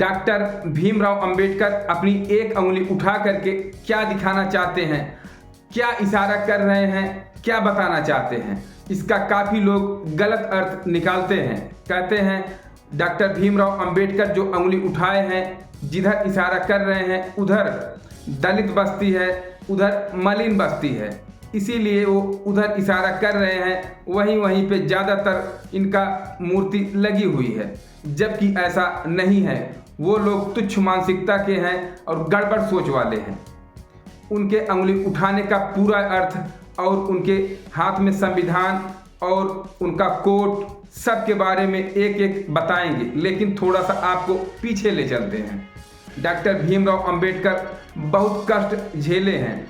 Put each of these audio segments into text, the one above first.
Doctor Bhimrao Ambedkar अपनी एक उंगली उठा करके क्या दिखाना चाहते हैं, क्या इशारा कर रहे हैं, क्या बताना चाहते हैं, इसका काफ़ी लोग गलत अर्थ निकालते हैं। कहते हैं डॉक्टर भीमराव अंबेडकर जो उंगली उठाए हैं, जिधर इशारा कर रहे हैं उधर दलित बस्ती है, उधर मलिन बस्ती है, इसीलिए वो उधर इशारा कर रहे हैं। वहीं पे ज़्यादातर इनका मूर्ति लगी हुई है, जबकि ऐसा नहीं है। वो लोग तुच्छ मानसिकता के हैं और गड़बड़ सोच वाले हैं। उनके उंगली उठाने का पूरा अर्थ और उनके हाथ में संविधान और उनका कोट सब के बारे में एक एक बताएंगे, लेकिन थोड़ा सा आपको पीछे ले चलते हैं। डॉक्टर भीमराव अंबेडकर बहुत कष्ट झेले हैं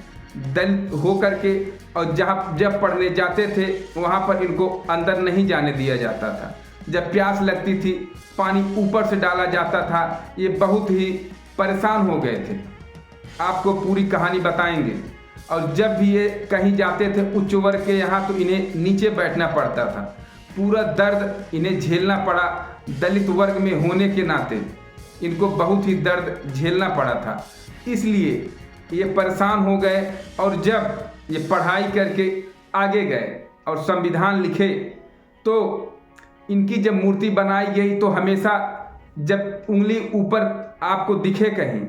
दलित होकर के, और जब पढ़ने जाते थे वहाँ पर इनको अंदर नहीं जाने दिया जाता था। जब प्यास लगती थी पानी ऊपर से डाला जाता था। ये बहुत ही परेशान हो गए थे। आपको पूरी कहानी बताएंगे। और जब भी ये कहीं जाते थे उच्च वर्ग के यहाँ, तो इन्हें नीचे बैठना पड़ता था। पूरा दर्द इन्हें झेलना पड़ा। दलित वर्ग में होने के नाते इनको बहुत ही दर्द झेलना पड़ा था, इसलिए ये परेशान हो गए। और जब ये पढ़ाई करके आगे गए और संविधान लिखे, तो इनकी जब मूर्ति बनाई गई तो हमेशा जब उंगली ऊपर आपको दिखे कहीं,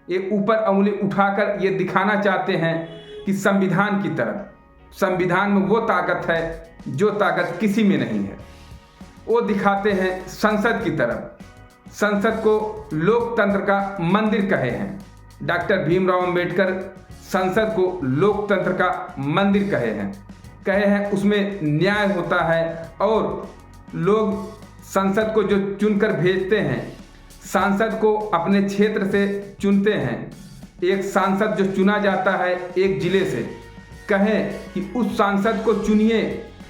ये ऊपर उंगली उठाकर ये दिखाना चाहते हैं कि संविधान की तरफ। संविधान में वो ताकत है जो ताकत किसी में नहीं है। वो दिखाते हैं संसद की तरफ। संसद को लोकतंत्र का मंदिर कहे हैं डॉक्टर भीमराव अंबेडकर। संसद को लोकतंत्र का मंदिर कहे हैं उसमें न्याय होता है, और लोग संसद को जो चुनकर भेजते हैं, सांसद को अपने क्षेत्र से चुनते हैं। एक सांसद जो चुना जाता है एक जिले से, कहें कि उस सांसद को चुनिए,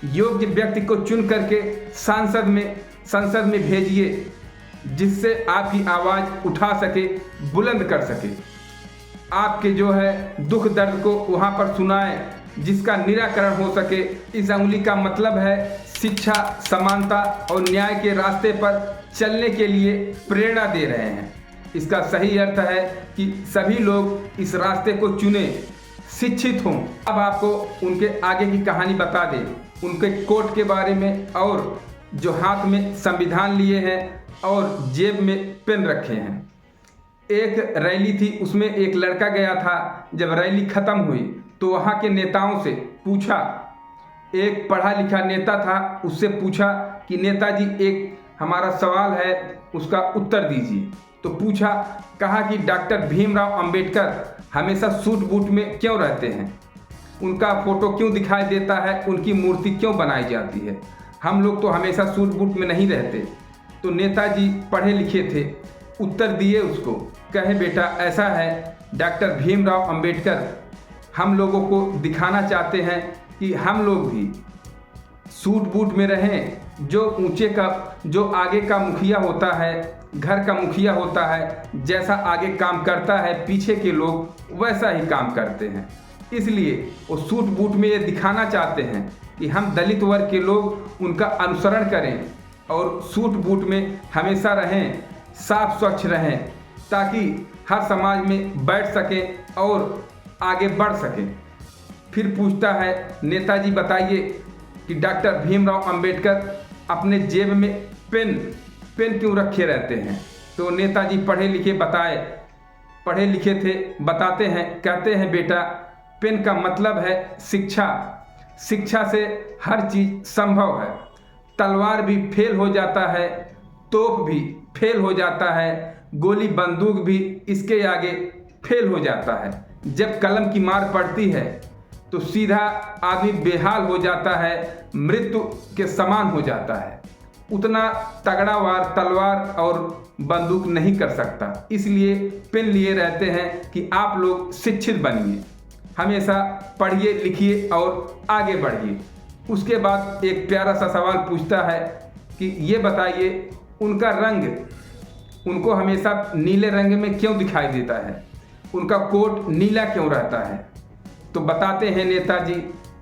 योग्य व्यक्ति को चुन करके संसद में भेजिए, जिससे आपकी आवाज़ उठा सके, बुलंद कर सके, आपके जो है दुख दर्द को वहाँ पर सुनाए, जिसका निराकरण हो सके। इस उंगली का मतलब है शिक्षा, समानता और न्याय के रास्ते पर चलने के लिए प्रेरणा दे रहे हैं। इसका सही अर्थ है कि सभी लोग इस रास्ते को चुने, शिक्षित हों। अब आपको उनके आगे की कहानी बता दें, उनके कोट के बारे में, और जो हाथ में संविधान लिए हैं और जेब में पेन रखे हैं। एक रैली थी, उसमें एक लड़का गया था। जब रैली खत्म हुई तो वहाँ के नेताओं से पूछा, एक पढ़ा लिखा नेता था, उससे पूछा कि नेताजी एक हमारा सवाल है, उसका उत्तर दीजिए। तो पूछा, कहा कि डॉक्टर भीमराव अंबेडकर हमेशा सूट बूट में क्यों रहते हैं, उनका फोटो क्यों दिखाई देता है, उनकी मूर्ति क्यों बनाई जाती है, हम लोग तो हमेशा सूट बूट में नहीं रहते। तो नेताजी पढ़े लिखे थे, उत्तर दिए उसको, कहे बेटा ऐसा है, डॉक्टर भीमराव अंबेडकर हम लोगों को दिखाना चाहते हैं कि हम लोग भी सूट बूट में रहें। जो ऊंचे का, जो आगे का मुखिया होता है, घर का मुखिया होता है, जैसा आगे काम करता है पीछे के लोग वैसा ही काम करते हैं। इसलिए वो सूट बूट में ये दिखाना चाहते हैं कि हम दलित वर्ग के लोग उनका अनुसरण करें और सूट बूट में हमेशा रहें, साफ स्वच्छ रहें, ताकि हर समाज में बैठ सकें और आगे बढ़ सकें। फिर पूछता है, नेताजी बताइए कि डॉक्टर भीमराव अंबेडकर अपने जेब में पेन क्यों रखे रहते हैं। तो नेताजी पढ़े लिखे थे, बताते हैं, कहते हैं बेटा पेन का मतलब है शिक्षा। शिक्षा से हर चीज़ संभव है। तलवार भी फेल हो जाता है, तोप भी फेल हो जाता है, गोली बंदूक भी इसके आगे फेल हो जाता है। जब कलम की मार पड़ती है तो सीधा आदमी बेहाल हो जाता है, मृत्यु के समान हो जाता है। उतना तगड़ा वार तलवार और बंदूक नहीं कर सकता। इसलिए पेन लिए रहते हैं कि आप लोग शिक्षित बनिए, हमेशा पढ़िए लिखिए और आगे बढ़िए। उसके बाद एक प्यारा सा सवाल पूछता है कि ये बताइए, उनका रंग उनको हमेशा नीले रंग में क्यों दिखाई देता है, उनका कोट नीला क्यों रहता है। तो बताते हैं नेताजी,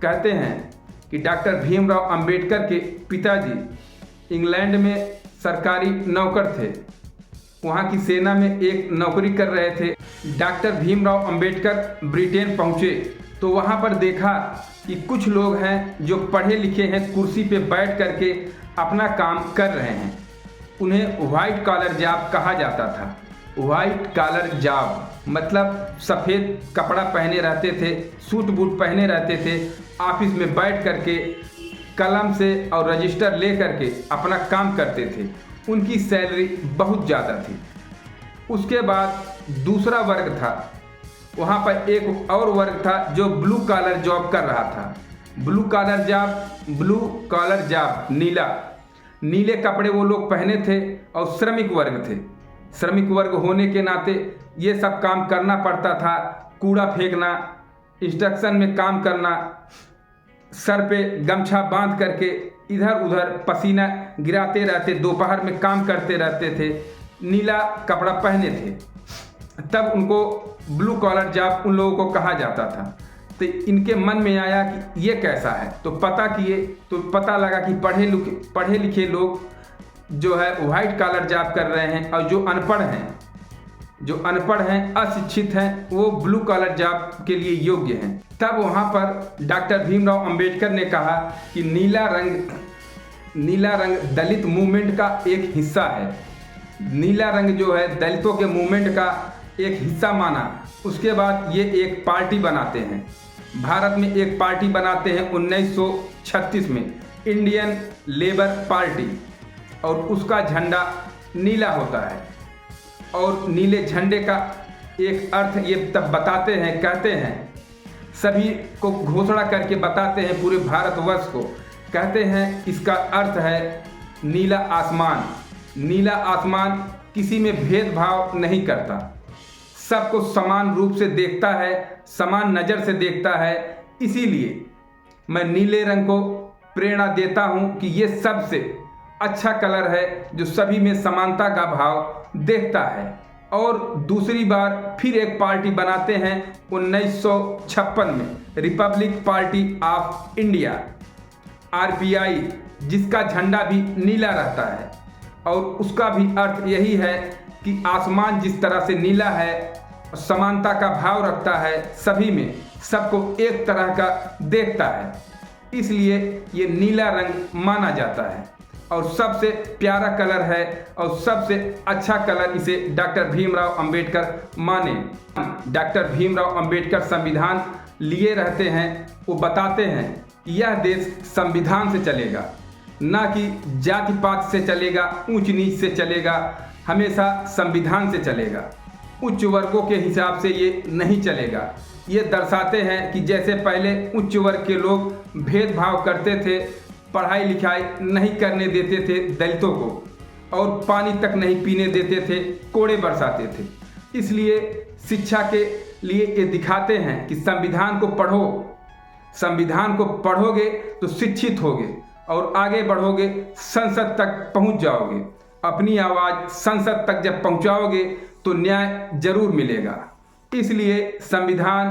कहते हैं कि डॉक्टर भीमराव अंबेडकर के पिताजी इंग्लैंड में सरकारी नौकर थे। वहाँ की सेना में एक नौकरी कर रहे थे। डॉक्टर भीमराव अंबेडकर ब्रिटेन पहुँचे तो वहाँ पर देखा कि कुछ लोग हैं जो पढ़े लिखे हैं, कुर्सी पे बैठ करके अपना काम कर रहे हैं। उन्हें वाइट कॉलर जॉब कहा जाता था। वाइट कॉलर जॉब मतलब सफ़ेद कपड़ा पहने रहते थे, सूट बूट पहने रहते थे, ऑफिस में बैठ करके कलम से और रजिस्टर ले करके अपना काम करते थे। उनकी सैलरी बहुत ज़्यादा थी। उसके बाद दूसरा वर्ग था, वहाँ पर एक और वर्ग था जो ब्लू कॉलर जॉब कर रहा था। ब्लू कॉलर जॉब नीले कपड़े वो लोग पहने थे और श्रमिक वर्ग थे। श्रमिक वर्ग होने के नाते ये सब काम करना पड़ता था। कूड़ा फेंकना, इंस्ट्रक्शन में काम करना, सर पे गमछा बांध करके इधर उधर पसीना गिराते रहते, दोपहर में काम करते रहते थे, नीला कपड़ा पहने थे। तब उनको ब्लू कॉलर जॉब उन लोगों को कहा जाता था। तो इनके मन में आया कि ये कैसा है, तो पता किए तो पता लगा कि पढ़े लिखे लोग जो है वाइट कॉलर जॉब कर रहे हैं और जो अनपढ़ हैं, अशिक्षित हैं, वो ब्लू कॉलर जॉब के लिए योग्य हैं। तब वहाँ पर डॉक्टर भीमराव अंबेडकर ने कहा कि नीला रंग दलित मूवमेंट का एक हिस्सा है। नीला रंग जो है दलितों के मूवमेंट का एक हिस्सा माना। उसके बाद ये एक पार्टी बनाते हैं, भारत में एक पार्टी बनाते हैं 1936 में, इंडियन लेबर पार्टी, और उसका झंडा नीला होता है। और नीले झंडे का एक अर्थ ये तब बताते हैं, कहते हैं, सभी को घोषणा करके बताते हैं पूरे भारतवर्ष को, कहते हैं इसका अर्थ है नीला आसमान। नीला आसमान किसी में भेदभाव नहीं करता, सबको समान रूप से देखता है, समान नज़र से देखता है। इसीलिए मैं नीले रंग को प्रेरणा देता हूँ कि ये सबसे अच्छा कलर है जो सभी में समानता का भाव देखता है। और दूसरी बार फिर एक पार्टी बनाते हैं 1956 में, Republic party of India, RPI, जिसका झंडा भी नीला रहता है। और उसका भी अर्थ यही है कि आसमान जिस तरह से नीला है, समानता का भाव रखता है, सभी में सबको एक तरह का देखता है, इसलिए ये नीला रंग माना जाता है और सबसे प्यारा कलर है और सबसे अच्छा कलर इसे डॉक्टर भीमराव अंबेडकर माने। डॉक्टर भीमराव अंबेडकर संविधान लिए रहते हैं, वो बताते हैं कि यह देश संविधान से चलेगा, ना कि जाति पात से चलेगा, ऊंच नीच से चलेगा, हमेशा संविधान से चलेगा। उच्च वर्गों के हिसाब से ये नहीं चलेगा। ये दर्शाते हैं कि जैसे पहले उच्च वर्ग के लोग भेदभाव करते थे, पढ़ाई लिखाई नहीं करने देते थे दलितों को और पानी तक नहीं पीने देते थे, कोड़े बरसाते थे। इसलिए शिक्षा के लिए ये दिखाते हैं कि संविधान को पढ़ो, संविधान को पढ़ोगे तो शिक्षित होगे और आगे बढ़ोगे, संसद तक पहुंच जाओगे। अपनी आवाज़ संसद तक जब पहुंचाओगे तो न्याय जरूर मिलेगा। इसलिए संविधान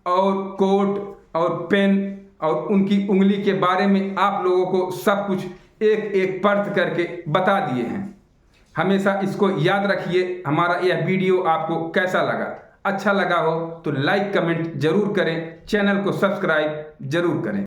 और कोर्ट और पेन और उनकी उंगली के बारे में आप लोगों को सब कुछ एक एक परत करके बता दिए हैं। हमेशा इसको याद रखिए। हमारा यह वीडियो आपको कैसा लगा? अच्छा लगा हो तो लाइक कमेंट जरूर करें, चैनल को सब्सक्राइब जरूर करें।